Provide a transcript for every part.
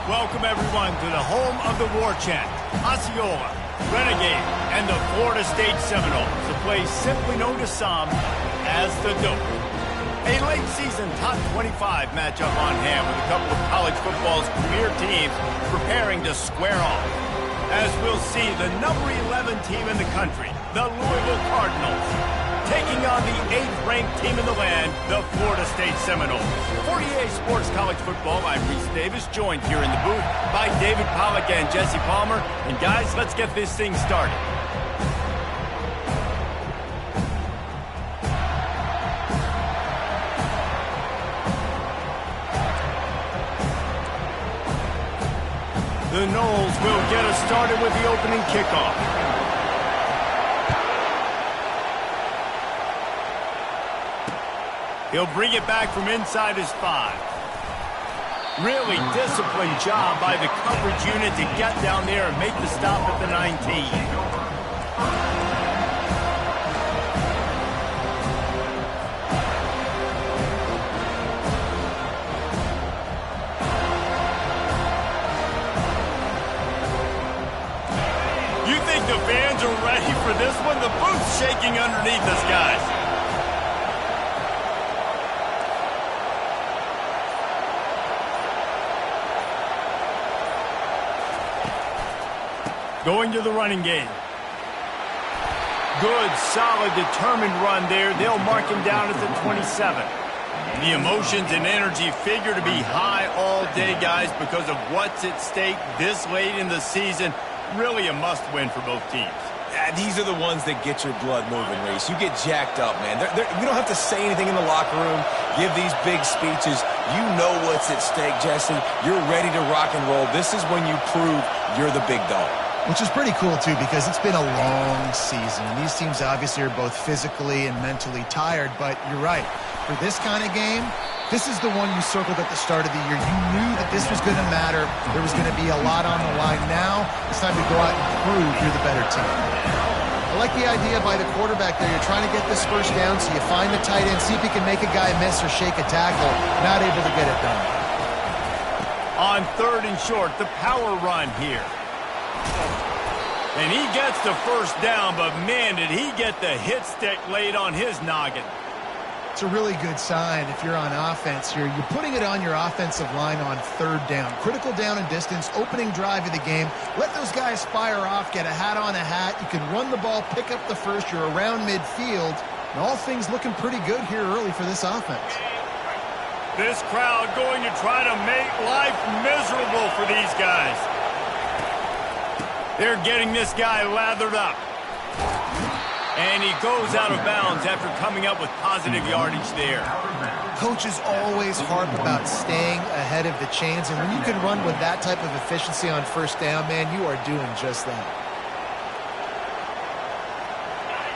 Welcome, everyone, to the home of the War Chant, Osceola, Renegade, and the Florida State Seminoles, a place simply known to some as the Dope. A late-season top 25 matchup on hand with a couple of college football's premier teams preparing to square off. As we'll see, the number 11 team in the country, the Louisville Cardinals, taking on the 8th-ranked team in the land, the Florida State Seminoles. For EA Sports College Football, I'm Reese Davis, joined here in the booth by David Pollack and Jesse Palmer. And guys, let's get this thing started. The Noles will get us started with the opening kickoff. He'll bring it back from inside his 5. Really disciplined job by the coverage unit to get down there and make the stop at the 19. You think the fans are ready for this one? The booth's shaking underneath us, guys. Going to the running game. Good, solid, determined run there. They'll mark him down at the 27. The emotions and energy figure to be high all day, guys, because of what's at stake this late in the season. Really a must-win for both teams. Yeah, these are the ones that get your blood moving, Reese. You get jacked up, man. You don't have to say anything in the locker room, give these big speeches. You know what's at stake, Jesse. You're ready to rock and roll. This is when you prove you're the big dog. Which is pretty cool, too, because it's been a long season. These teams obviously are both physically and mentally tired, but you're right. For this kind of game, this is the one you circled at the start of the year. You knew that this was going to matter. There was going to be a lot on the line. Now, it's time to go out and prove you're the better team. I like the idea by the quarterback there. You're trying to get this first down, so you find the tight end, see if he can make a guy miss or shake a tackle. Not able to get it done. On 3rd and short, the power run here. And he gets the first down, but man, did he get the hit stick laid on his noggin. It's a really good sign if you're on offense here. You're putting it on your offensive line on 3rd down. Critical down and distance, opening drive of the game. Let those guys fire off, get a hat on a hat. You can run the ball, pick up the first. You're around midfield. And all things looking pretty good here early for this offense. This crowd going to try to make life miserable for these guys. They're getting this guy lathered up. And he goes out of bounds after coming up with positive yardage there. Coaches always harp about staying ahead of the chains, and when you can run with that type of efficiency on 1st down, man, you are doing just that.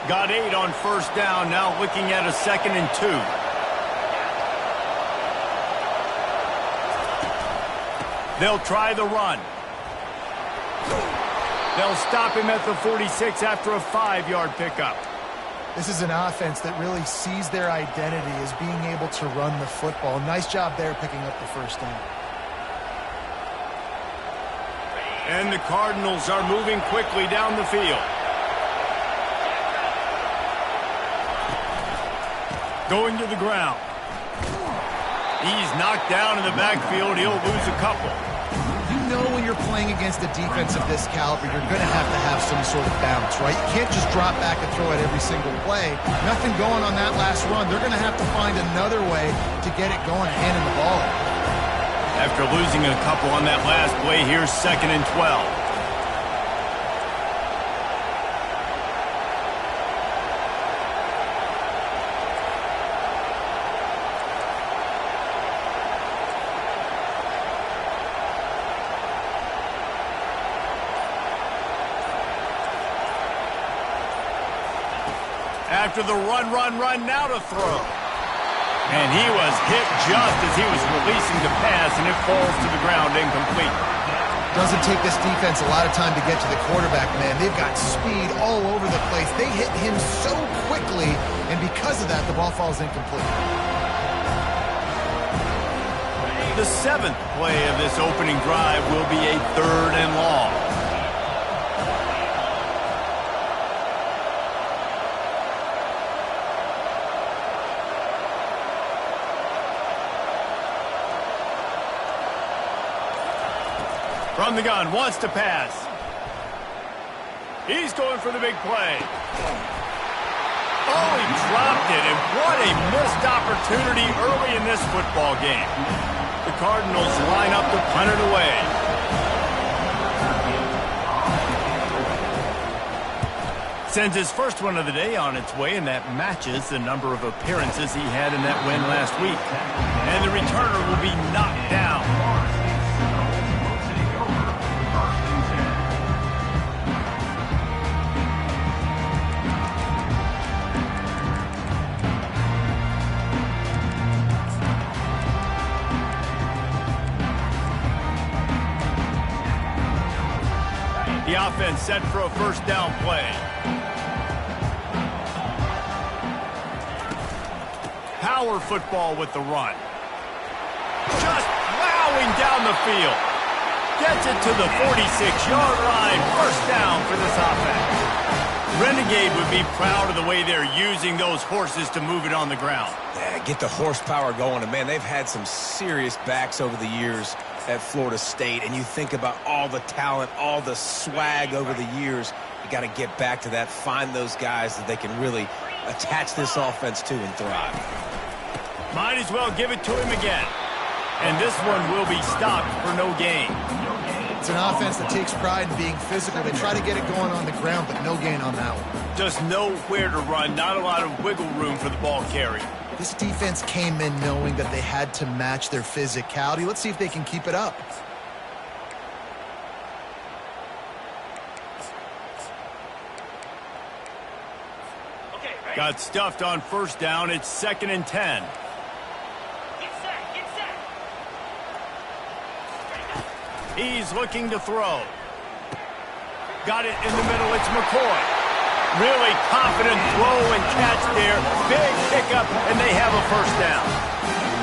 Got 8 on 1st down, now looking at a 2nd and 2. They'll try the run. They'll stop him at the 46 after a 5-yard pickup. This is an offense that really sees their identity as being able to run the football. Nice job there picking up the first down. And the Cardinals are moving quickly down the field. Going to the ground. He's knocked down in the backfield. He'll lose a couple. You know when you're playing against a defense of this caliber, you're going to have some sort of bounce, right? You can't just drop back and throw it every single play. Nothing going on that last run. They're going to have to find another way to get it going, handing the ball. After losing a couple on that last play, here's 2nd and 12. After the run, now to throw. And he was hit just as he was releasing the pass, and it falls to the ground incomplete. Doesn't take this defense a lot of time to get to the quarterback, man. They've got speed all over the place. They hit him so quickly, and because of that, the ball falls incomplete. The 7th play of this opening drive will be a 3rd and long. From the gun, wants to pass. He's going for the big play. Oh, he dropped it, and what a missed opportunity early in this football game. The Cardinals line up to punt it away. Sends his first one of the day on its way, and that matches the number of appearances he had in that win last week. And the returner will be knocked down. The offense set for a first down play. Power football with the run. Just plowing down the field. Gets it to the 46-yard line. First down for this offense. Renegade would be proud of the way they're using those horses to move it on the ground. Yeah, get the horsepower going. And, man, they've had some serious backs over the years at Florida State, and you think about all the talent, all the swag over the years. You got to get back to that, find those guys that they can really attach this offense to and thrive. Might as well give it to him again. And this one will be stopped for no gain. It's an offense that takes pride in being physical. They try to get it going on the ground, but no gain on that one. Just nowhere to run, not a lot of wiggle room for the ball carry. This defense came in knowing that they had to match their physicality. Let's see if they can keep it up. Got stuffed on first down. It's 2nd and 10. He's looking to throw. Got it in the middle. It's McCoy. Really confident throw and catch there. Big pickup, and they have a first down.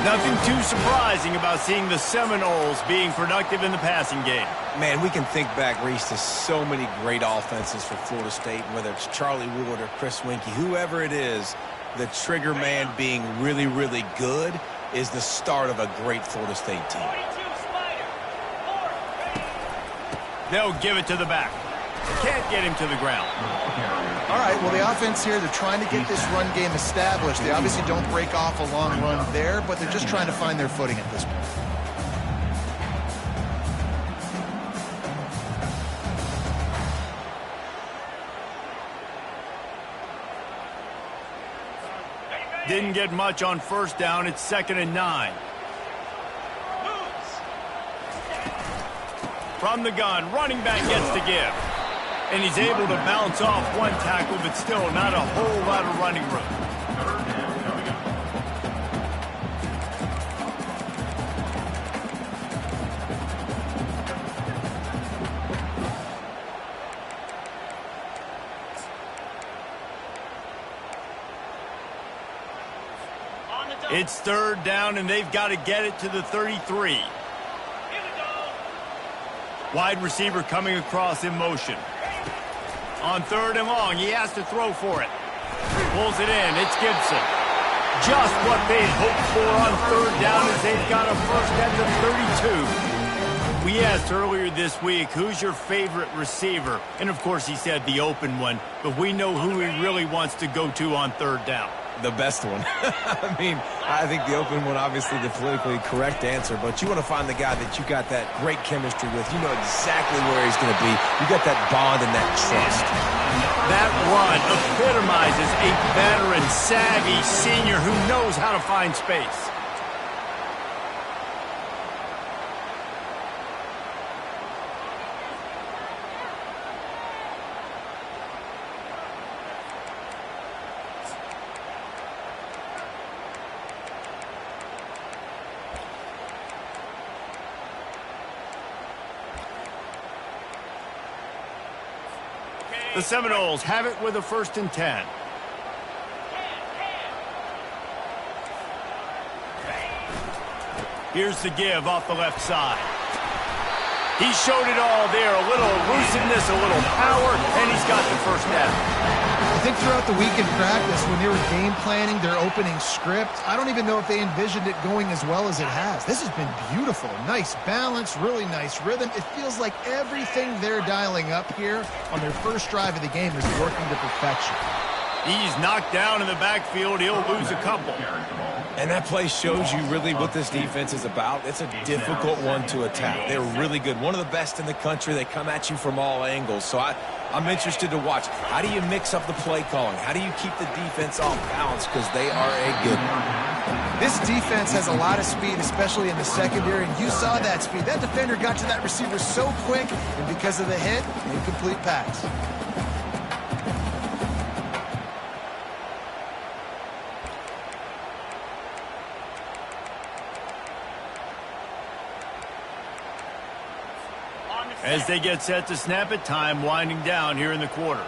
Nothing too surprising about seeing the Seminoles being productive in the passing game. Man, we can think back, Reese, to so many great offenses for Florida State, whether it's Charlie Wood or Chris Winkie, whoever it is, the trigger man being really, really good is the start of a great Florida State team. They'll give it to the back. Can't get him to the ground. All right, well, the offense here, they're trying to get this run game established. They obviously don't break off a long run there, but they're just trying to find their footing at this point. Didn't get much on first down. It's 2nd and 9. From the gun, running back gets to give. And he's able to bounce off one tackle, but still not a whole lot of running room. It's 3rd down, and they've got to get it to the 33. Wide receiver coming across in motion. On 3rd and long, he has to throw for it. Pulls it in. It's Gibson. Just what they'd hoped for on 3rd down as they've got a first at the 32. We asked earlier this week, who's your favorite receiver? And, of course, he said the open one. But we know who he really wants to go to on 3rd down. The best one. I mean, I think the open one, obviously the politically correct answer, but you want to find the guy that you got that great chemistry with. You know exactly where he's going to be. You got that bond and that trust. That run epitomizes a veteran, savvy senior who knows how to find space. The Seminoles have it with a 1st and 10. Here's the give off the left side. He showed it all there. A little elusiveness, a little power, and he's got the first down. I think throughout the week in practice, when they were game planning their opening script, I don't even know if they envisioned it going as well as it has. This has been beautiful. Nice balance, really nice rhythm. It feels like everything they're dialing up here on their first drive of the game is working to perfection. He's knocked down in the backfield. He'll lose a couple. And that play shows you really what this defense is about. It's a difficult one to attack. They're really good. One of the best in the country. They come at you from all angles. So I'm interested to watch. How do you mix up the play calling? How do you keep the defense off balance? Because they are a good one. This defense has a lot of speed, especially in the secondary, and you saw that speed. That defender got to that receiver so quick, and because of the hit, incomplete pass. As they get set to snap it, time winding down here in the quarter.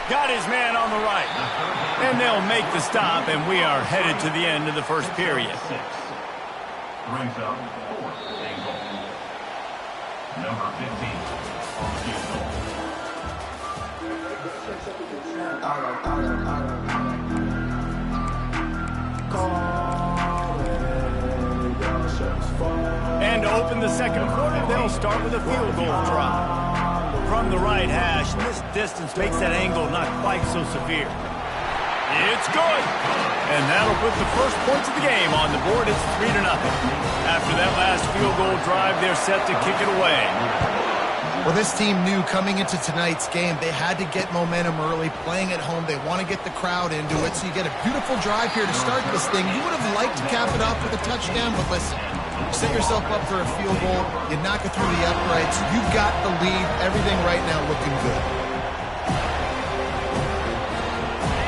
Got his man on the right. And they'll make the stop, and we are headed to the end of the first period. Brings up fourth and goal. Number 15 on the field goal. And to open the second quarter, they'll start with a field goal try. From the right hash, this distance makes that angle not quite so severe. It's good! And that'll put the first points of the game on the board. It's 3-0. After that last field goal drive, they're set to kick it away. Well, this team knew coming into tonight's game they had to get momentum early, playing at home. They want to get the crowd into it, so you get a beautiful drive here to start this thing. You would have liked to cap it off with a touchdown, but listen, you set yourself up for a field goal, you knock it through the uprights, you've got the lead, everything right now looking good.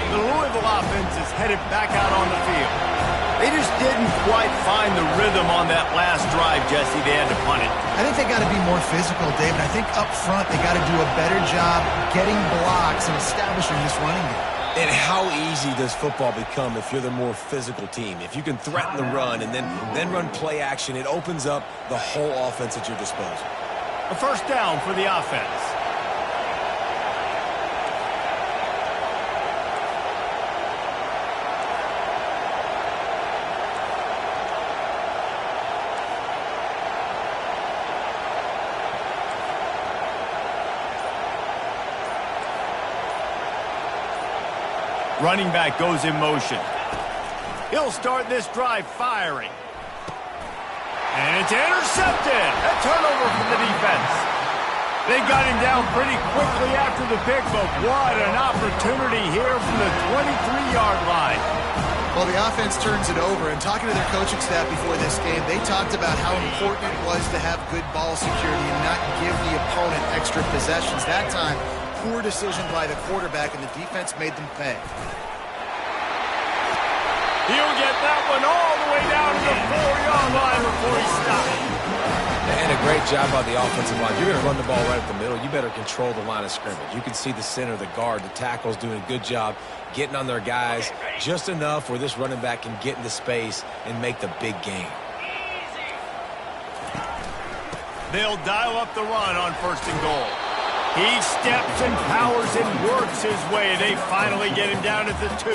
The Louisville offense is headed back out on the field. They just didn't quite find the rhythm on that last drive, Jesse. They had to punt it. I think they got to be more physical, David. I think up front they got to do a better job getting blocks and establishing this running game. And how easy does football become if you're the more physical team? If you can threaten the run and then run play action, it opens up the whole offense at your disposal. A first down for the offense. Running back goes in motion. He'll start this drive firing. And it's intercepted. A turnover for the defense. They got him down pretty quickly after the pick, but what an opportunity here from the 23-yard line. Well, the offense turns it over, and talking to their coaching staff before this game, they talked about how important it was to have good ball security and not give the opponent extra possessions. That time, poor decision by the quarterback, and the defense made them pay. He'll get that one all the way down to the 4-yard line before he stops. And a great job by the offensive line. You're going to run the ball right up the middle. You better control the line of scrimmage. You can see the center, the guard, the tackle's doing a good job getting on their guys just enough where this running back can get into space and make the big game. They'll dial up the run on first and goal. He steps and powers and works his way. They finally get him down at the 2.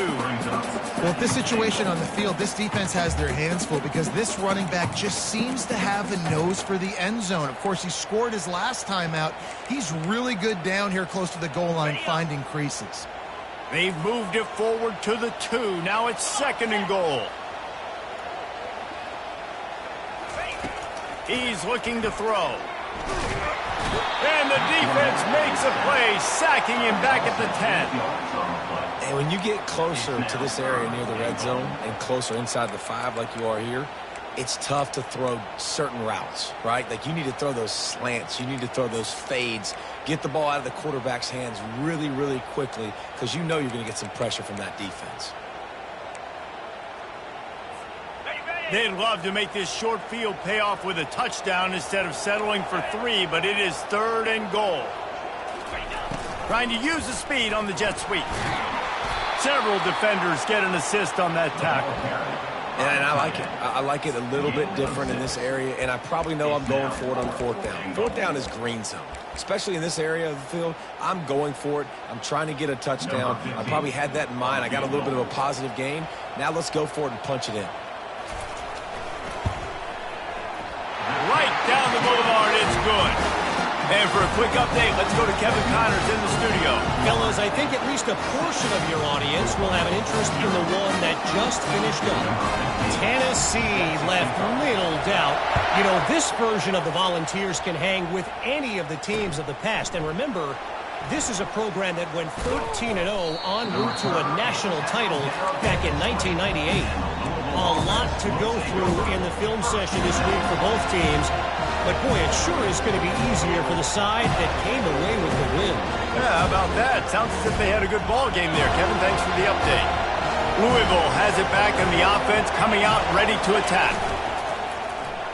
Well, with this situation on the field, this defense has their hands full because this running back just seems to have a nose for the end zone. Of course, he scored his last time out. He's really good down here close to the goal line finding creases. They've moved it forward to the 2. Now it's second and goal. He's looking to throw. And the defense makes a play, sacking him back at the 10. And when you get closer to this area near the red zone and closer inside the 5 like you are here, it's tough to throw certain routes, right? Like you need to throw those slants. You need to throw those fades. Get the ball out of the quarterback's hands really, really quickly because you know you're going to get some pressure from that defense. They'd love to make this short field pay off with a touchdown instead of settling for 3, but it is third and goal. Trying to use the speed on the jet sweep. Several defenders get an assist on that tackle. And I like it. I like it a little bit different in this area, and I probably know I'm going for it on fourth down. Fourth down is green zone, especially in this area of the field. I'm going for it. I'm trying to get a touchdown. I probably had that in mind. I got a little bit of a positive gain. Now let's go for it and punch it in. Right down the boulevard, it's good. And for a quick update, let's go to Kevin Connors in the studio. Fellas, I think at least a portion of your audience will have an interest in the one that just finished up. Tennessee left little doubt. You know, this version of the Volunteers can hang with any of the teams of the past. And remember, this is a program that went 13-0 en route to a national title back in 1998. A lot to go through in the film session this week for both teams. But, boy, it sure is going to be easier for the side that came away with the win. Yeah, how about that? Sounds as if they had a good ball game there. Kevin, thanks for the update. Louisville has it back in the offense, coming out ready to attack.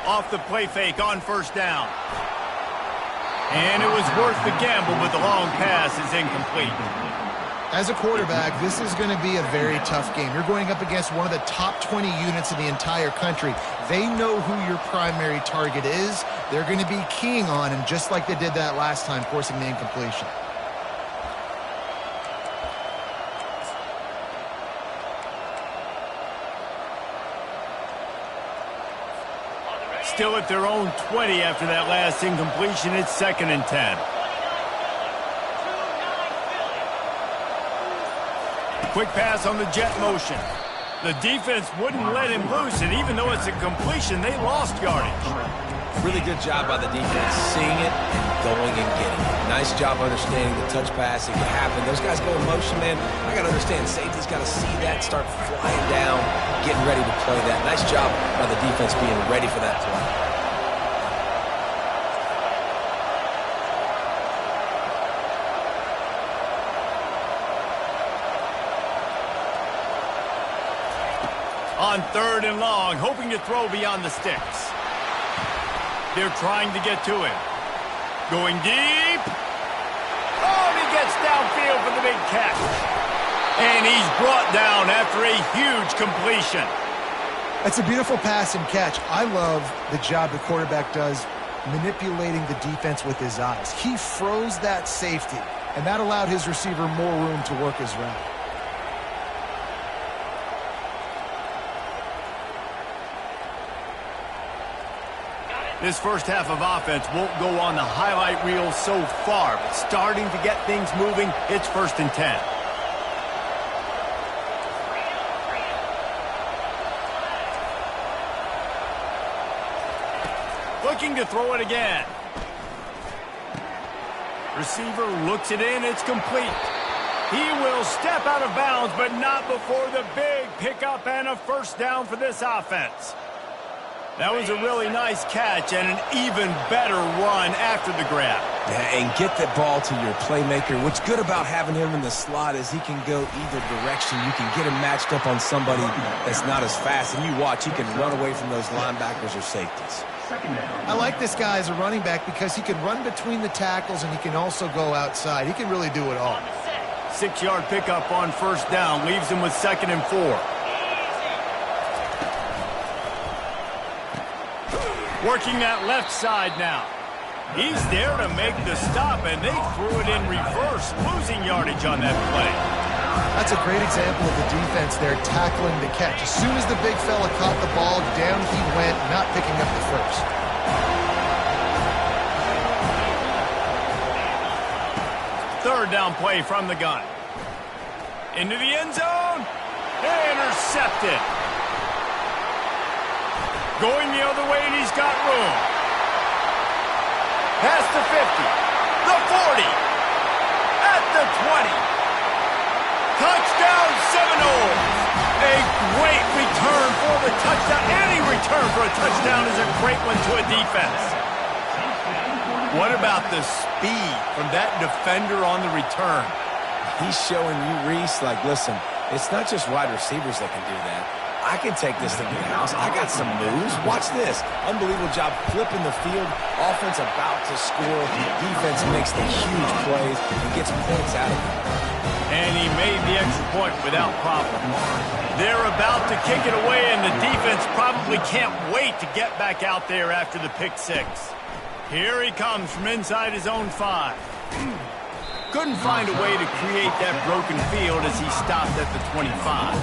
Off the play fake on first down. And it was worth the gamble, but the long pass is incomplete. As a quarterback, this is going to be a very tough game. You're going up against one of the top 20 units in the entire country. They know who your primary target is. They're going to be keying on him, just like they did that last time, forcing the incompletion. Still at their own 20 after that last incompletion. It's 2nd and 10. Quick pass on the jet motion. The defense wouldn't let him loose, and even though it's a completion, they lost yardage. Really good job by the defense, seeing it and going and getting it. Nice job understanding the touch pass. It can happen. Those guys go in motion, man. I got to understand, safety's got to see that, start flying down, getting ready to play that. Nice job by the defense being ready for that play. On 3rd and long, hoping to throw beyond the sticks. They're trying to get to him. Going deep. Oh, and he gets downfield for the big catch. And he's brought down after a huge completion. That's a beautiful pass and catch. I love the job the quarterback does manipulating the defense with his eyes. He froze that safety, and that allowed his receiver more room to work his route. This first half of offense won't go on the highlight reel so far, but starting to get things moving, it's 1st and 10. Looking to throw it again. Receiver looks it in, it's complete. He will step out of bounds, but not before the big pickup and a first down for this offense. That was a really nice catch and an even better run after the grab. Yeah, and get the ball to your playmaker. What's good about having him in the slot is he can go either direction. You can get him matched up on somebody that's not as fast, and you watch, he can run away from those linebackers or safeties. I like this guy as a running back because he can run between the tackles and he can also go outside. He can really do it all. 6-yard pickup on first down leaves him with 2nd and 4. Working that left side now. He's there to make the stop, and they threw it in reverse, losing yardage on that play. That's a great example of the defense there tackling the catch. As soon as the big fella caught the ball, down he went, not picking up the first. Third down play from the gun. Into the end zone. Intercepted. Going the other way, and he's got room. Past the 50, the 40, at the 20. Touchdown Seminoles. A great return for the touchdown. Any return for a touchdown is a great one to a defense. What about the speed from that defender on the return? He's showing you, Reese, like, listen, it's not just wide receivers that can do that. I can take this thing to the house. I got some moves. Watch this. Unbelievable job flipping the field. Offense about to score. Defense makes the huge plays and gets points out of it. And he made the extra point without problem. They're about to kick it away, and the defense probably can't wait to get back out there after the pick six. Here he comes from inside his own 5. Couldn't find a way to create that broken field as he stopped at the 25.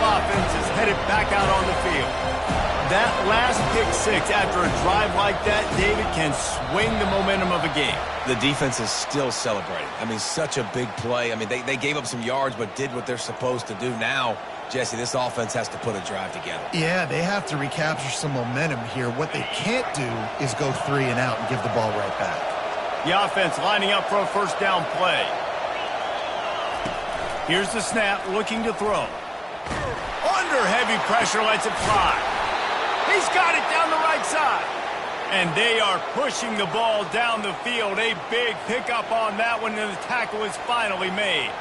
Offense is headed back out on the field. That last pick six after a drive like that, David, can swing the momentum of a game. The defense is still celebrating. I mean, such a big play. I mean, they gave up some yards but did what they're supposed to do. Now, Jesse, this offense has to put a drive together. Yeah, they have to recapture some momentum here. What they can't do is go 3 and out and give the ball right back. The offense lining up for a first down play. Here's the snap, looking to throw. Under heavy pressure, lets it fly. He's got it down the right side. And they are pushing the ball down the field. A big pickup on that one, and the tackle is finally made.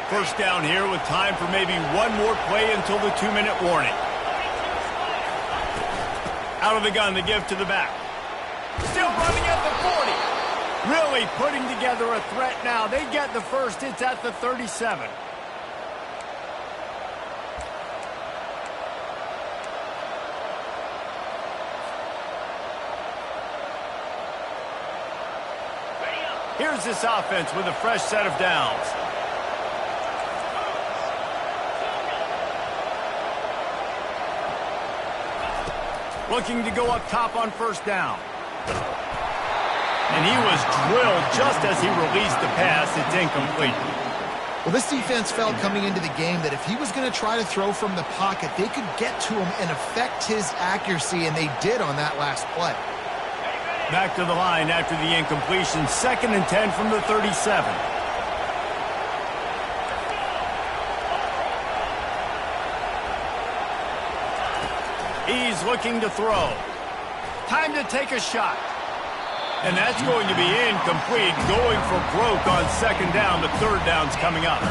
First down here with time for maybe one more play until the 2-minute warning. Out of the gun to give to the back. Still running at the 40. Really putting together a threat now. They get the first. It's at the 37. Here's this offense with a fresh set of downs. Looking to go up top on first down. And he was drilled just as he released the pass. It's incomplete. Well, this defense felt coming into the game that if he was going to try to throw from the pocket, they could get to him and affect his accuracy, and they did on that last play. Back to the line after the incompletion. 2nd and 10 from the 37. He's looking to throw. Time to take a shot. And that's going to be incomplete. Going for broke on 2nd down. The 3rd down's coming up.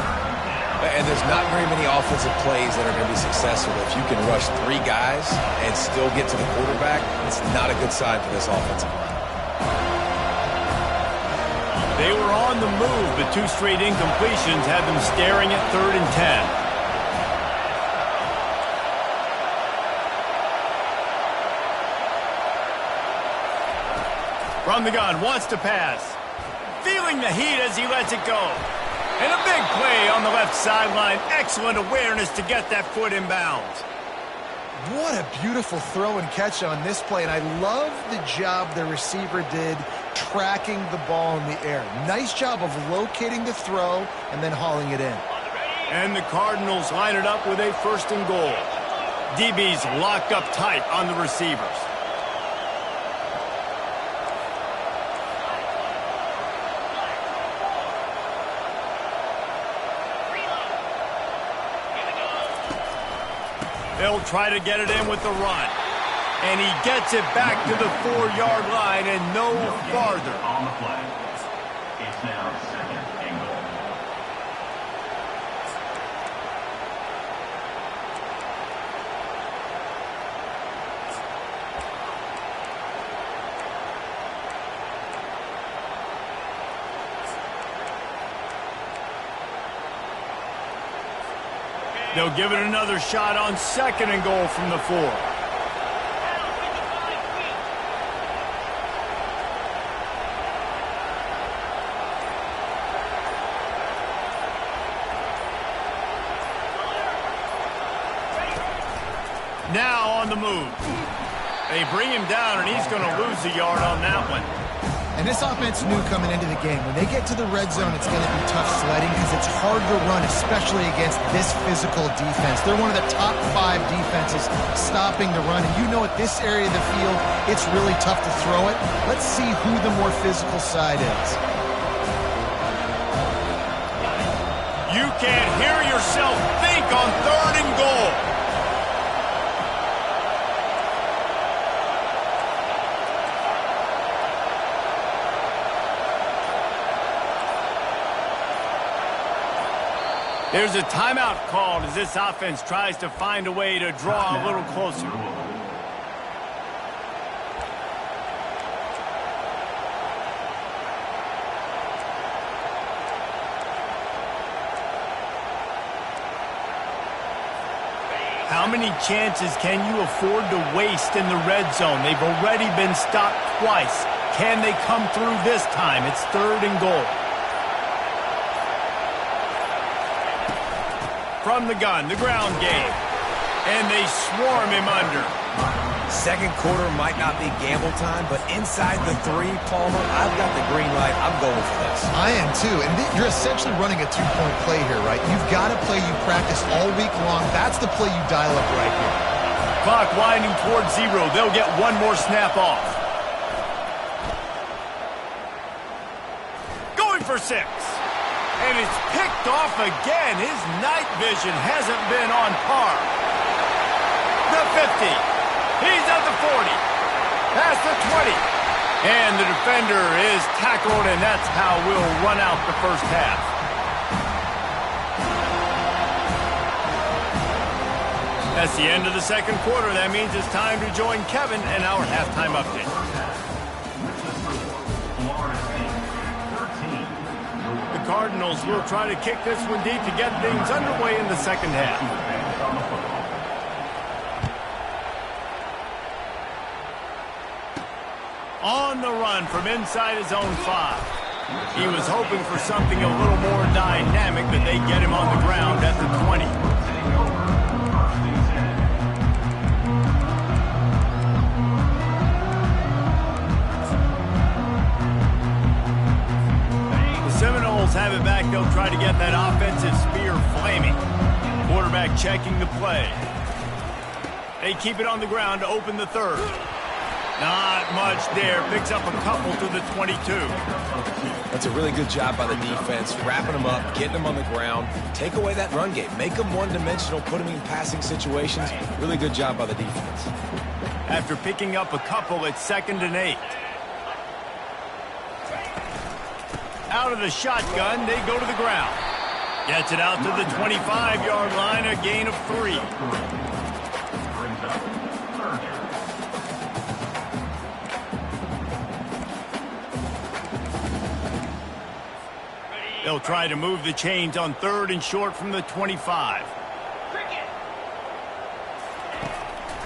And there's not very many offensive plays that are going to be successful. If you can rush 3 guys and still get to the quarterback, it's not a good sign for this offensive line. They were on the move, but 2 straight incompletions had them staring at 3rd and 10. From the gun, wants to pass. Feeling the heat as he lets it go. And a big play on the left sideline. Excellent awareness to get that foot in bounds. What a beautiful throw and catch on this play, and I love the job the receiver did tracking the ball in the air. Nice job of locating the throw and then hauling it in. And the Cardinals line it up with a 1st and goal. DB's locked up tight on the receivers. They'll try to get it in with the run. And he gets it back to the 4-yard line and no farther. On the play. It's now 2nd and goal. They'll give it another shot on 2nd and goal from the 4. Now on the move. They bring him down, and he's going to lose a yard on that one. And this offense knew coming into the game, when they get to the red zone, it's going to be tough sledding because it's hard to run, especially against this physical defense. They're one of the top 5 defenses stopping the run. And you know at this area of the field, it's really tough to throw it. Let's see who the more physical side is. You can't hear yourself think on 3rd and goal. There's a timeout called as this offense tries to find a way to draw a little closer. How many chances can you afford to waste in the red zone? They've already been stopped twice. Can they come through this time? It's 3rd and goal. From the gun, the ground game. And they swarm him under. Second quarter might not be gamble time, but inside the 3, Palmer, I've got the green light. I'm going for this. I am too. And you're essentially running a 2-point play here, right? You've got a play you practice all week long. That's the play you dial up right here. Clock winding towards 0. They'll get one more snap off. Going for 6. And it's picked off again. His night vision hasn't been on par. The 50. He's at the 40. Past the 20. And the defender is tackled, and that's how we'll run out the first half. That's the end of the second quarter. That means it's time to join Kevin in our halftime update. Cardinals will try to kick this one deep to get things underway in the second half. On the run from inside his own 5. He was hoping for something a little more dynamic, but they get him on the ground at the 20. Have it back. They'll try to get that offensive spear flaming. Quarterback checking the play. They keep it on the ground to open the 3rd. Not much there. Picks up a couple to the 22. That's a really good job by the defense, wrapping them up, getting them on the ground. Take away that run game. Make them one-dimensional, put them in passing situations. Really good job by the defense. After picking up a couple, it's 2nd and 8. Out of the shotgun, they go to the ground. Gets it out to the 25-yard line, a gain of 3. They'll try to move the chains on 3rd and short from the 25.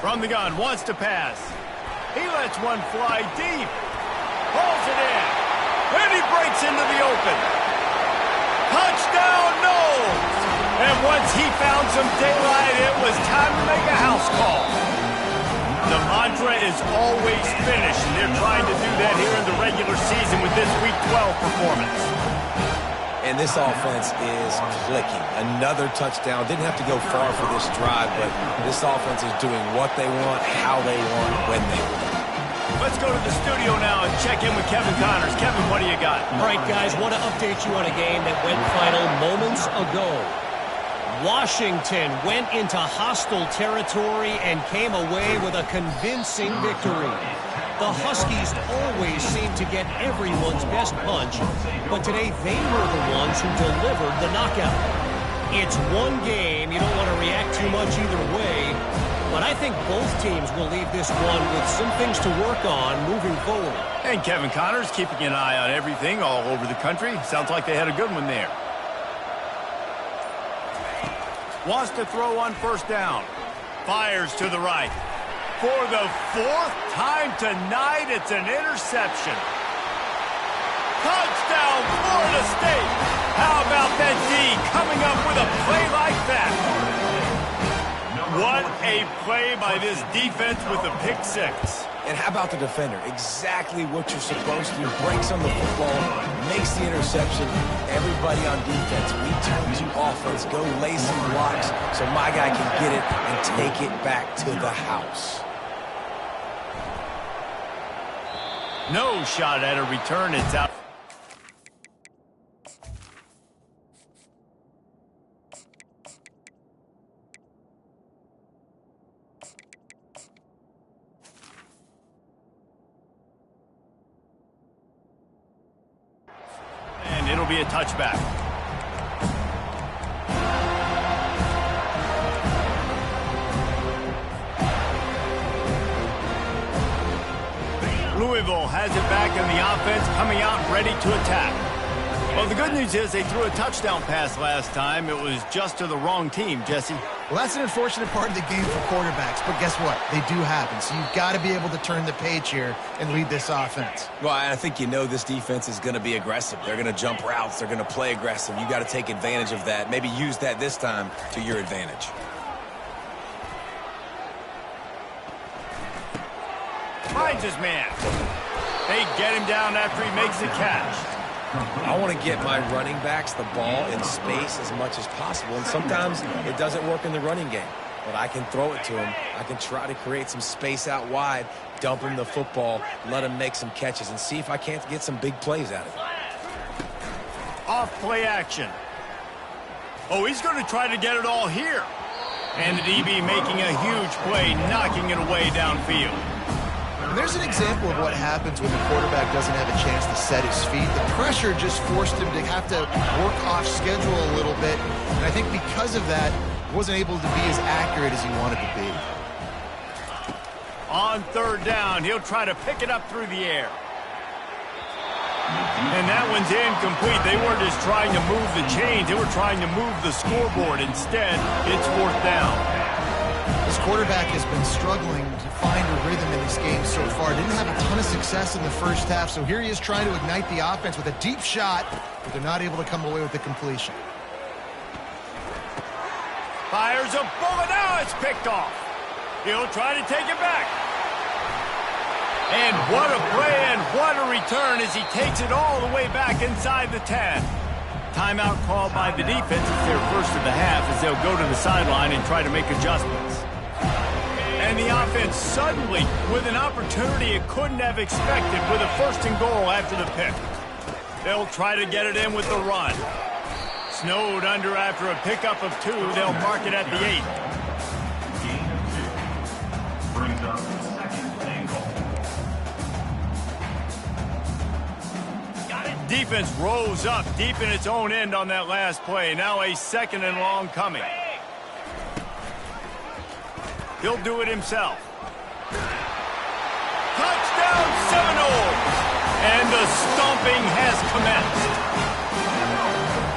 From the gun, wants to pass. He lets one fly deep. Pulls it in. And he breaks into the open. Touchdown, Knowles! And once he found some daylight, it was time to make a house call. The mantra is always finish, and they're trying to do that here in the regular season with this Week 12 performance. And this offense is clicking. Another touchdown. Didn't have to go far for this drive, but this offense is doing what they want, how they want, when they want. Let's go to the studio now and check in with Kevin Connors. Kevin, what do you got? All right, guys, want to update you on a game that went final moments ago. Washington went into hostile territory and came away with a convincing victory. The Huskies always seem to get everyone's best punch, but today they were the ones who delivered the knockout. It's one game. You don't want to react too much either way. But I think both teams will leave this one with some things to work on moving forward. And Kevin Connors keeping an eye on everything all over the country. Sounds like they had a good one there. Wants to throw on 1st down. Fires to the right. For the 4th time tonight, it's an interception. Touchdown, Florida State. How about that D coming up with a play like that? What a play by this defense with the pick 6. And how about the defender? Exactly what you're supposed to do. Breaks on the football, makes the interception. Everybody on defense, we turn to offense. Go lay some blocks so my guy can get it and take it back to the house. No shot at a return. It's out. And it'll be a touchback. Louisville has it back in the offense, coming out ready to attack. Well, the good news is they threw a touchdown pass last time. It was just to the wrong team, Jesse. Well, that's an unfortunate part of the game for quarterbacks, but guess what? They do happen, so you've got to be able to turn the page here and lead this offense. Well, I think you know this defense is going to be aggressive. They're going to jump routes. They're going to play aggressive. You got to take advantage of that. Maybe use that this time to your advantage. Finds his man. They get him down after he makes the catch. I want to get my running backs the ball in space as much as possible, and sometimes it doesn't work in the running game. But I can throw it to him. I can try to create some space out wide, dump him the football, let him make some catches, and see if I can't get some big plays out of it. Off play action. Oh, he's going to try to get it all here. And the DB making a huge play, knocking it away downfield. And there's an example of what happens when the quarterback doesn't have a chance to set his feet. The pressure just forced him to have to work off schedule a little bit. And I think because of that, he wasn't able to be as accurate as he wanted to be. On third down, he'll try to pick it up through the air. And that one's incomplete. They weren't just trying to move the chains. They were trying to move the scoreboard. Instead, it's fourth down. This quarterback has been struggling to find a rhythm in this game so far. Didn't have a ton of success in the first half, so here he is trying to ignite the offense with a deep shot, but they're not able to come away with the completion. Fires a bullet. Now it's picked off. He'll try to take it back. And what a play and what a return as he takes it all the way back inside the 10. Timeout called by the defense. It's their first of the half as they'll go to the sideline and try to make adjustments. And the offense suddenly with an opportunity it couldn't have expected with a first and goal after the pick. They'll try to get it in with the run. Snowed under after a pickup of 2. They'll mark it at the 8. Gain of 2. Brings up second and goal. Defense rolls up deep in its own end on that last play. Now a second and long coming. He'll do it himself. Touchdown Seminoles! And the stomping has commenced.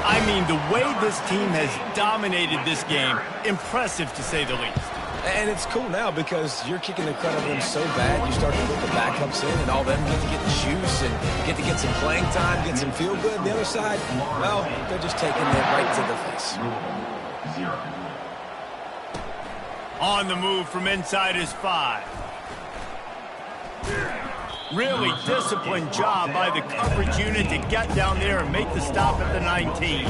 I mean, the way this team has dominated this game, impressive to say the least. And it's cool now because you're kicking the crud out of them so bad, you start to put the backups in and all them get to get juice and get to get some playing time, get some feel good. The other side, well, they're just taking it right to the face. 0. On the move from inside his 5. Really disciplined job by the coverage unit to get down there and make the stop at the 19.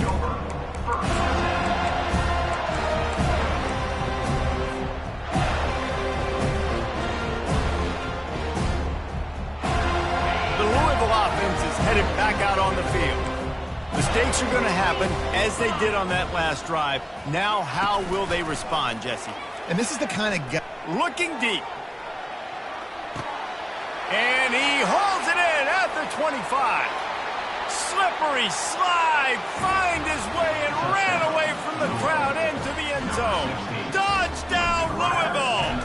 The Louisville offense is headed back out on the field. Mistakes are going to happen, as they did on that last drive. Now, how will they respond, Jesse? And this is the kind of guy... Looking deep. And he hauls it in at the 25. Slippery slide, find his way and ran away from the crowd into the end zone. Touchdown, Louisville!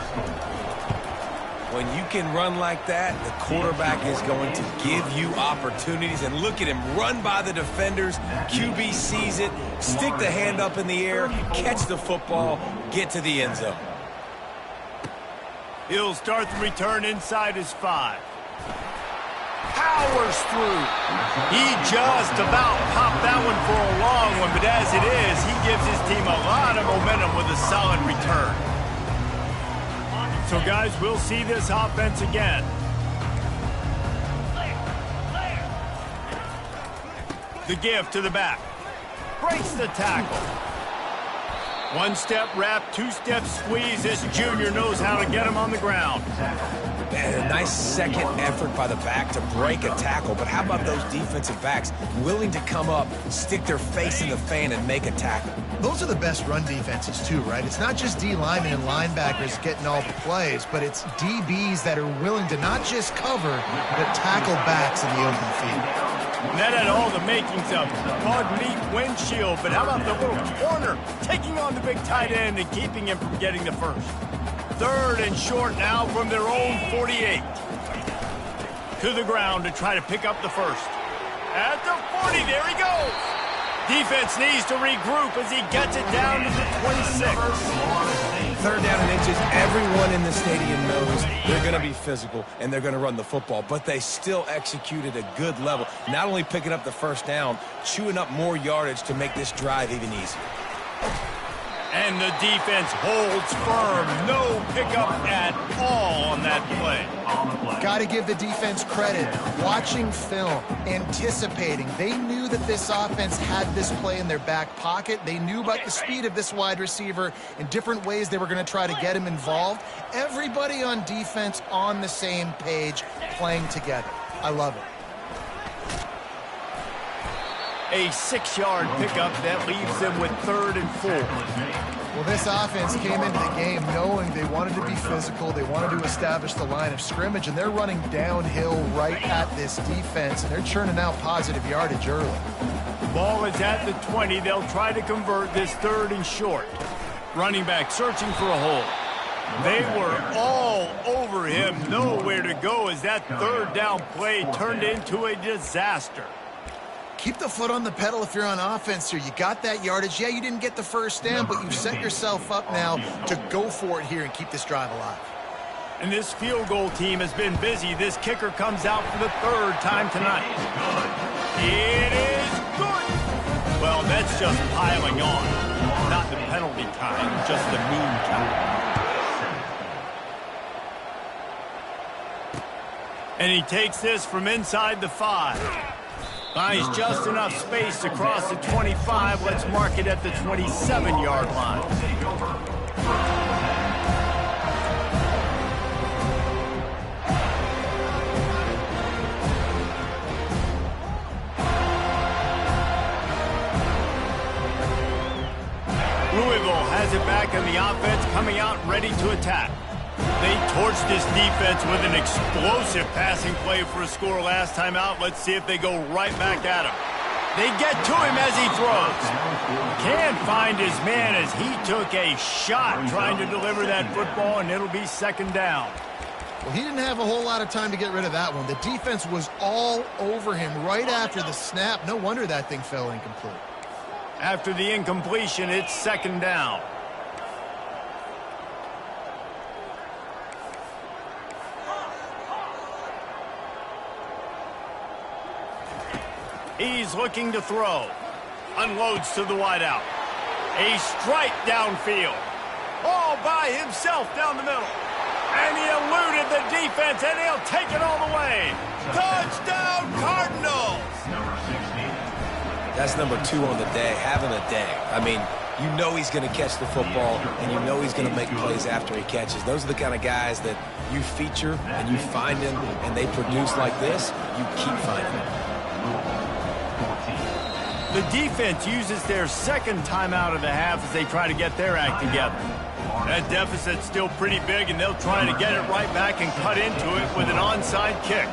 When you can run like that, the quarterback is going to give you opportunities. And look at him run by the defenders. QB sees it, stick the hand up in the air, catch the football, get to the end zone. He'll start the return inside his 5. Powers through. He just about popped that one for a long one, but as it is, he gives his team a lot of momentum with a solid return. So, guys, we'll see this offense again. The give to the back. Breaks the tackle. One-step wrap, two-step squeeze. This junior knows how to get him on the ground. Man, a nice second effort by the back to break a tackle. But how about those defensive backs willing to come up, stick their face in the fan, and make a tackle? Those are the best run defenses, too, right? It's not just D linemen and linebackers getting all the plays, but it's DBs that are willing to not just cover, but tackle backs in the open field. That had all the makings of hard meat windshield, but how about the little corner taking on the big tight end and keeping him from getting the first? Third and short now from their own 48. To the ground to try to pick up the first. At the 40, there he goes. Defense needs to regroup as he gets it down to the 26. Third down and inches. Everyone in the stadium knows they're going to be physical and they're going to run the football, but they still executed a good level. Not only picking up the first down, chewing up more yardage to make this drive even easier. And the defense holds firm. No pickup at all on that play. Got to give the defense credit. Watching film, anticipating. They knew that this offense had this play in their back pocket. They knew about the speed of this wide receiver in different ways they were going to try to get him involved. Everybody on defense on the same page, playing together. I love it. A 6-yard pickup that leaves them with 3rd and 4. Well, this offense came into the game knowing they wanted to be physical, they wanted to establish the line of scrimmage, and they're running downhill right at this defense, and they're churning out positive yardage early. Ball is at the 20. They'll try to convert this 3rd and short. Running back searching for a hole. They were all over him, nowhere to go as that 3rd down play turned into a disaster. Keep the foot on the pedal if you're on offense here. You got that yardage. Yeah, you didn't get the first down, but you've set yourself up now to go for it here and keep this drive alive. And this field goal team has been busy. This kicker comes out for the 3rd time tonight. It is good. Well, that's just piling on. Not the penalty time, just the mean time. And he takes this from inside the 5. Buys just enough space to cross the 25. Let's mark it at the 27-yard line. Louisville has it back in the offense, coming out ready to attack. They torched this defense with an explosive passing play for a score last time out. Let's see if they go right back at him. They get to him as he throws. Can't find his man as he took a shot trying to deliver that football, and it'll be 2nd down. Well, he didn't have a whole lot of time to get rid of that one. The defense was all over him right after the snap. No wonder that thing fell incomplete. After the incompletion, it's 2nd down. He's looking to throw. Unloads to the wideout. A strike downfield. All by himself down the middle. And he eluded the defense, and he'll take it all the way. Touchdown, Cardinals! That's number 2 on the day, having a day. I mean, you know he's going to catch the football, and you know he's going to make plays after he catches. Those are the kind of guys that you feature, and you find them, and they produce like this, you keep finding them. The defense uses their 2nd timeout of the half as they try to get their act together. That deficit's still pretty big, and they'll try to get it right back and cut into it with an onside kick.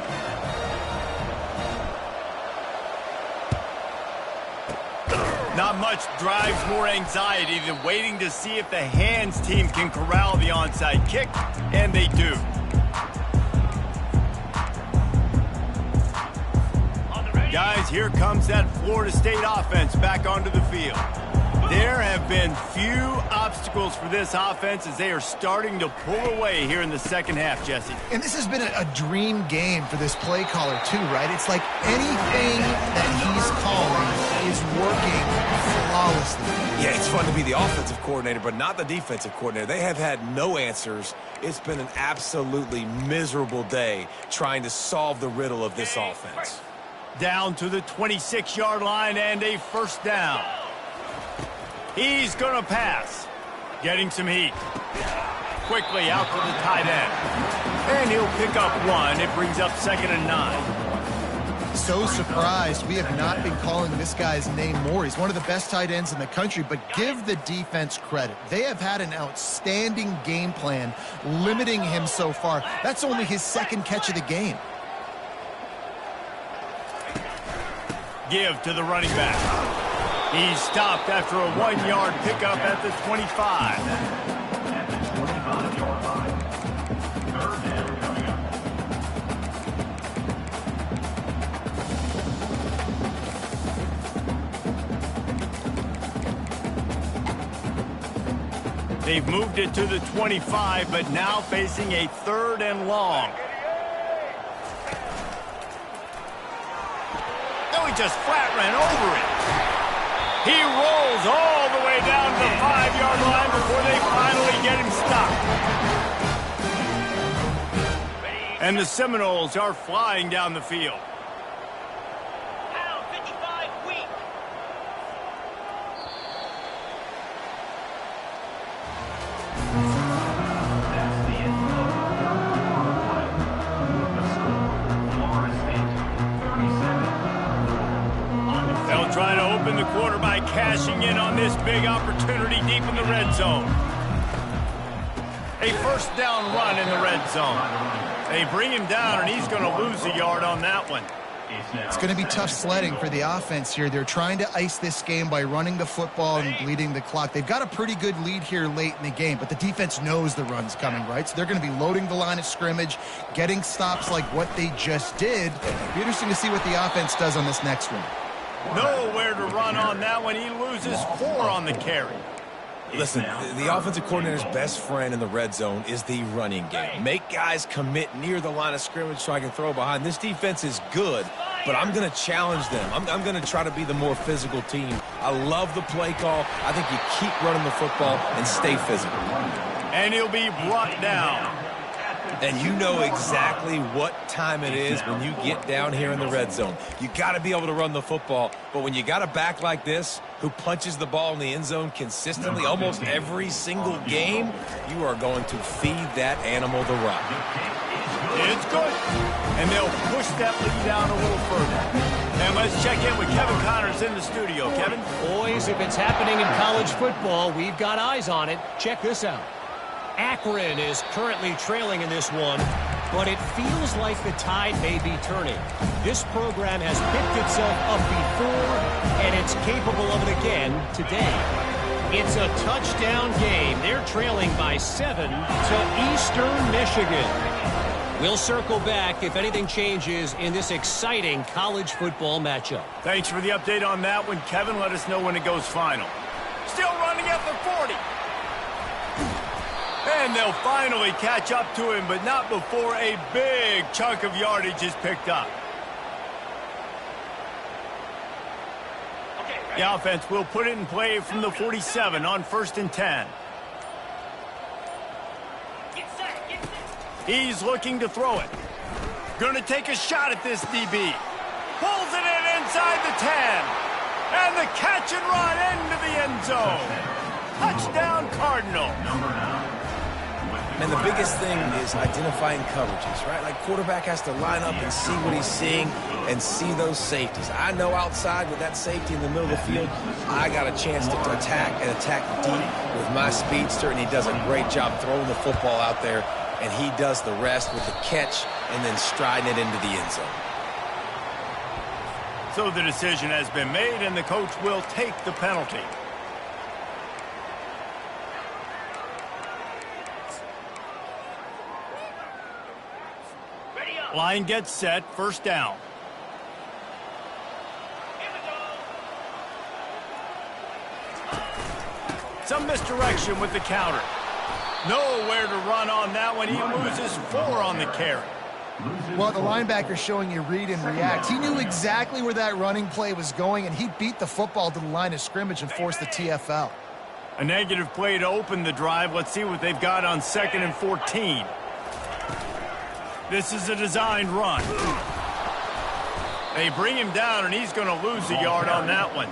Not much drives more anxiety than waiting to see if the hands team can corral the onside kick, and they do. Guys, here comes that Florida State offense back onto the field. There have been few obstacles for this offense as they are starting to pull away here in the second half, Jesse. And this has been a dream game for this play caller too, right? It's like anything that he's calling is working flawlessly. Yeah, it's fun to be the offensive coordinator, but not the defensive coordinator. They have had no answers. It's been an absolutely miserable day trying to solve the riddle of this offense. Down to the 26-yard line and a first down. He's going to pass. Getting some heat. Quickly out to the tight end. And he'll pick up one. It brings up 2nd and 9. So surprised we have not been calling this guy's name more. He's one of the best tight ends in the country, but give the defense credit. They have had an outstanding game plan limiting him so far. That's only his 2nd catch of the game. Give to the running back. He's stopped after a 1-yard pickup at the 25. At the 25-yard line. 3rd down coming up. They've moved it to the 25, but now facing a 3rd and long. No, he just flat ran over it. He rolls all the way down to the 5-yard line before they finally get him stopped. And the Seminoles are flying down the field. Pound 55 weak. That's the end of the score. Florida State 37. They'll try to open the quarter by cashing in on this big opportunity deep in the red zone. A first down run in the red zone. They bring him down, and he's going to lose a yard on that one. It's going to be tough sledding for the offense here. They're trying to ice this game by running the football and bleeding the clock. They've got a pretty good lead here late in the game, but the defense knows the run's coming, right? So they're going to be loading the line of scrimmage, getting stops like what they just did. It'll be interesting to see what the offense does on this next one. Nowhere to run on that one. He loses 4 on the carry. Listen, the offensive coordinator's best friend in the red zone is the running game. Make guys commit near the line of scrimmage so I can throw behind. This defense is good, but I'm going to challenge them. I'm going to try to be the more physical team. I love the play call. I think you keep running the football and stay physical. And he'll be brought down. And you know exactly what time it is when you get down here in the red zone. You got to be able to run the football, but when you got a back like this who punches the ball in the end zone consistently almost every single game, you are going to feed that animal the rock. It's good. And they'll push that lead down a little further. And let's check in with Kevin Connors in the studio. Kevin? Boys, if it's happening in college football, we've got eyes on it. Check this out. Akron is currently trailing in this one, but it feels like the tide may be turning. This program has picked itself up before, and it's capable of it again today. It's a touchdown game. They're trailing by 7 to Eastern Michigan. We'll circle back if anything changes in this exciting college football matchup. Thanks for the update on that one, Kevin. Let us know when it goes final. Still running at the 40. And they'll finally catch up to him, but not before a big chunk of yardage is picked up. The offense will put it in play from the 47 on 1st and 10. He's looking to throw it. Going to take a shot at this DB. Pulls it in inside the 10. And the catch and run into the end zone. Touchdown, Cardinal. Number 9. And the biggest thing is identifying coverages, right? Like quarterback has to line up and see what he's seeing and see those safeties. I know outside with that safety in the middle of the field, I got a chance to attack and attack deep with my speedster, and he does a great job throwing the football out there, and he does the rest with the catch and then striding it into the end zone. So the decision has been made, and the coach will take the penalty. Line gets set, first down. Some misdirection with the counter. Nowhere to run on that one. He loses 4 on the carry. Well, the linebacker showing you read and react. He knew exactly where that running play was going, and he beat the football to the line of scrimmage and forced the TFL. A negative play to open the drive. Let's see what they've got on 2nd and 14. This is a designed run. They bring him down, and he's going to lose a yard on that one.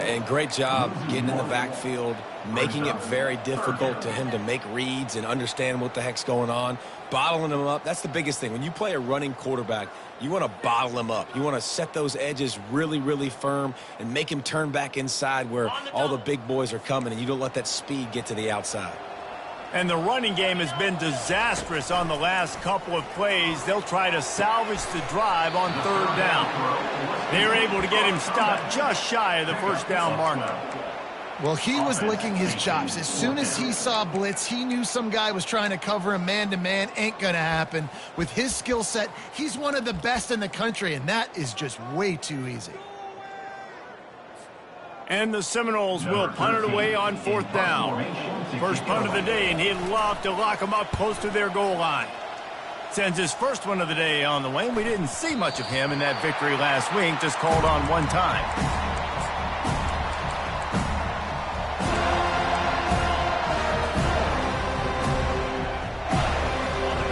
And great job getting in the backfield, making it very difficult to him to make reads and understand what the heck's going on. Bottling him up, that's the biggest thing. When you play a running quarterback, you want to bottle him up. You want to set those edges really, really firm and make him turn back inside where all the big boys are coming, and you don't let that speed get to the outside. And the running game has been disastrous on the last couple of plays. They'll try to salvage the drive on 3rd down. They were able to get him stopped just shy of the 1st down marker. Well, he was licking his chops. As soon as he saw blitz, he knew some guy was trying to cover him man-to-man. Ain't going to happen. With his skill set, he's one of the best in the country, and that is just way too easy. And the Seminoles will punt it away on 4th down. First punt of the day, and he'd love to lock them up close to their goal line. Sends his first one of the day on the way. We didn't see much of him in that victory last week, just called on 1 time.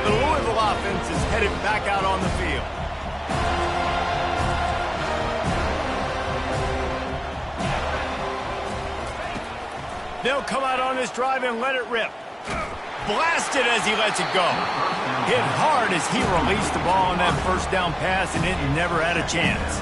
The Louisville offense is headed back out on the field. They'll come out on this drive and let it rip. Blasted as he lets it go. Hit hard as he released the ball on that 1st down pass, and it never had a chance.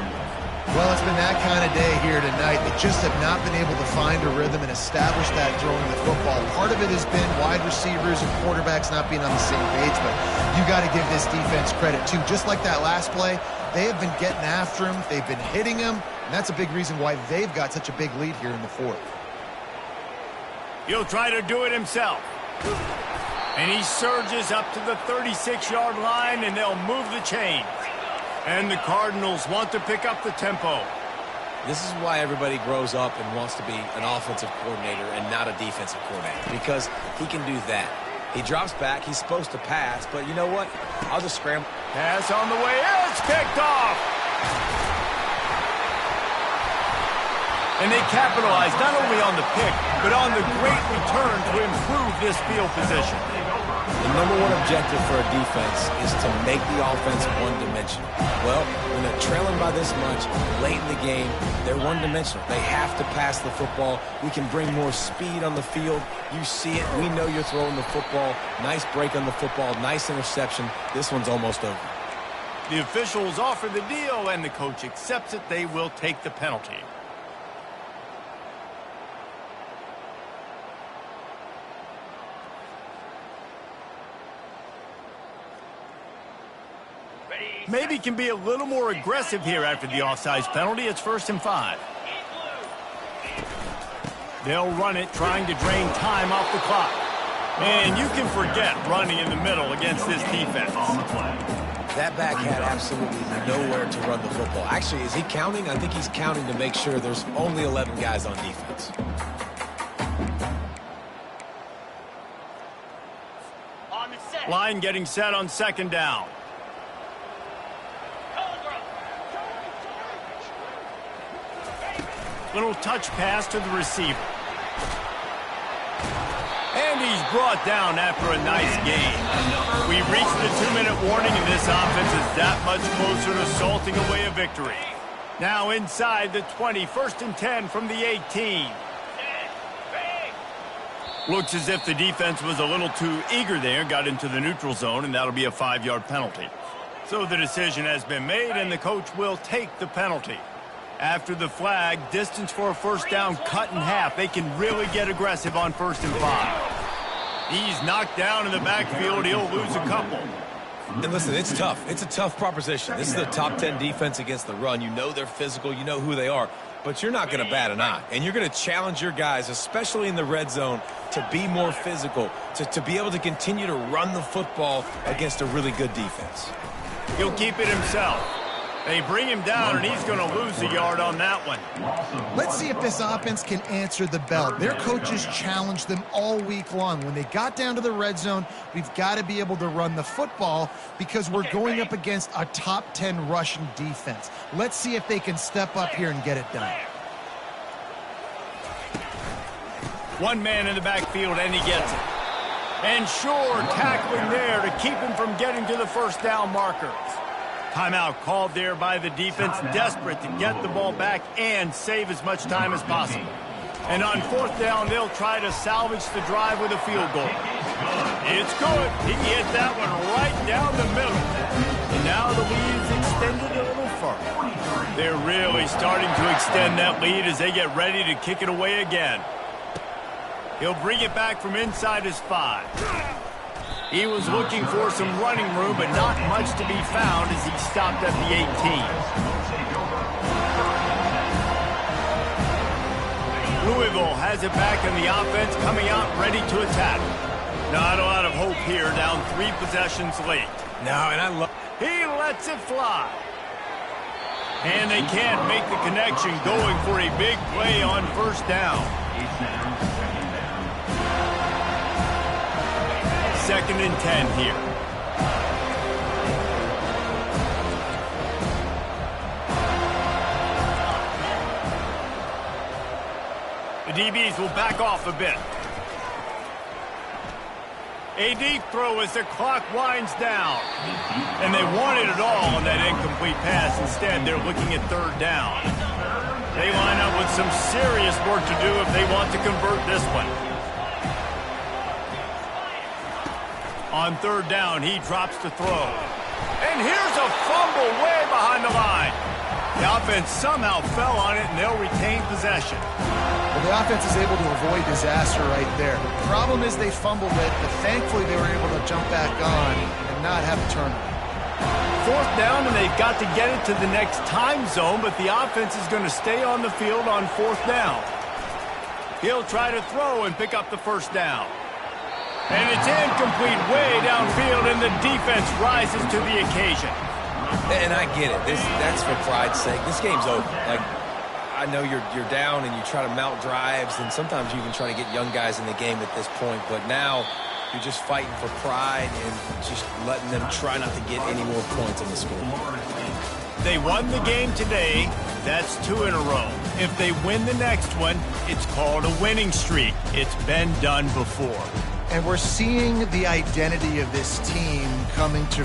Well, it's been that kind of day here tonight. They just have not been able to find a rhythm and establish that throwing the football. Part of it has been wide receivers and quarterbacks not being on the same page, but you got to give this defense credit, too. Just like that last play, they have been getting after him. They've been hitting him, and that's a big reason why they've got such a big lead here in the 4th. He'll try to do it himself. And he surges up to the 36-yard line, and they'll move the chains. And the Cardinals want to pick up the tempo. This is why everybody grows up and wants to be an offensive coordinator and not a defensive coordinator, because he can do that. He drops back. He's supposed to pass, but you know what? I'll just scramble. Pass on the way. It's picked off. And they capitalize not only on the pick, but on the great return to improve this field position. The number 1 objective for a defense is to make the offense one-dimensional. Well, when they're trailing by this much late in the game, they're one-dimensional. They have to pass the football. We can bring more speed on the field. You see it. We know you're throwing the football. Nice break on the football. Nice interception. This one's almost over. The officials offer the deal, and the coach accepts it. They will take the penalty. Maybe can be a little more aggressive here after the offsides penalty. It's 1st and 5. They'll run it, trying to drain time off the clock. And you can forget running in the middle against this defense. That back had absolutely nowhere to run the football. Actually, is he counting? I think he's counting to make sure there's only 11 guys on defense. Line getting set on 2nd down. Little touch pass to the receiver. And he's brought down after a nice gain. We reached the 2-minute warning, and this offense is that much closer to salting away a victory. Now inside the 20, 1st and 10 from the 18. Looks as if the defense was a little too eager there, got into the neutral zone, and that'll be a 5-yard penalty. So the decision has been made, and the coach will take the penalty. After the flag, distance for a 1st down cut in half. They can really get aggressive on 1st and 5. He's knocked down in the backfield. He'll lose a couple. And listen, it's tough. It's a tough proposition. This is the top 10 defense against the run. You know they're physical. You know who they are. But you're not going to bat an eye. And you're going to challenge your guys, especially in the red zone, to be more physical, to be able to continue to run the football against a really good defense. He'll keep it himself. They bring him down, and he's going to lose a yard on that one. Let's see if this offense can answer the bell. Their coaches challenged them all week long. When they got down to the red zone, we've got to be able to run the football because we're going up against a top 10 rushing defense. Let's see if they can step up here and get it done. One man in the backfield, and he gets it. And sure, tackling there to keep him from getting to the first down markers. Timeout called there by the defense, desperate to get the ball back and save as much time as possible. And on fourth down, they'll try to salvage the drive with a field goal. It's good. He hit that one right down the middle. And now the lead's extended a little further. They're really starting to extend that lead as they get ready to kick it away again. He'll bring it back from inside his 5. He was looking for some running room, but not much to be found as he stopped at the 18. Louisville has it back in the offense, coming out ready to attack. Not a lot of hope here, down 3 possessions late. No, and I love... He lets it fly. And they can't make the connection, going for a big play on first down. Second and 10 here. The DBs will back off a bit. A deep throw as the clock winds down. And they wanted it all on that incomplete pass. Instead, they're looking at third down. They line up with some serious work to do if they want to convert this one. On third down, he drops to throw. And here's a fumble way behind the line. The offense somehow fell on it, and they'll retain possession. Well, the offense is able to avoid disaster right there. The problem is they fumbled it, but thankfully they were able to jump back on and not have a turnover. Fourth down, and they've got to get it to the next time zone, but the offense is going to stay on the field on fourth down. He'll try to throw and pick up the first down. And it's incomplete way downfield, and the defense rises to the occasion. And I get it. That's for pride's sake. This game's over. Like, I know you're down and you try to mount drives, and sometimes you even try to get young guys in the game at this point. But now you're just fighting for pride and just letting them try not to get any more points on the scoreboard. They won the game today. That's 2 in a row. If they win the next one, it's called a winning streak. It's been done before. And we're seeing the identity of this team coming to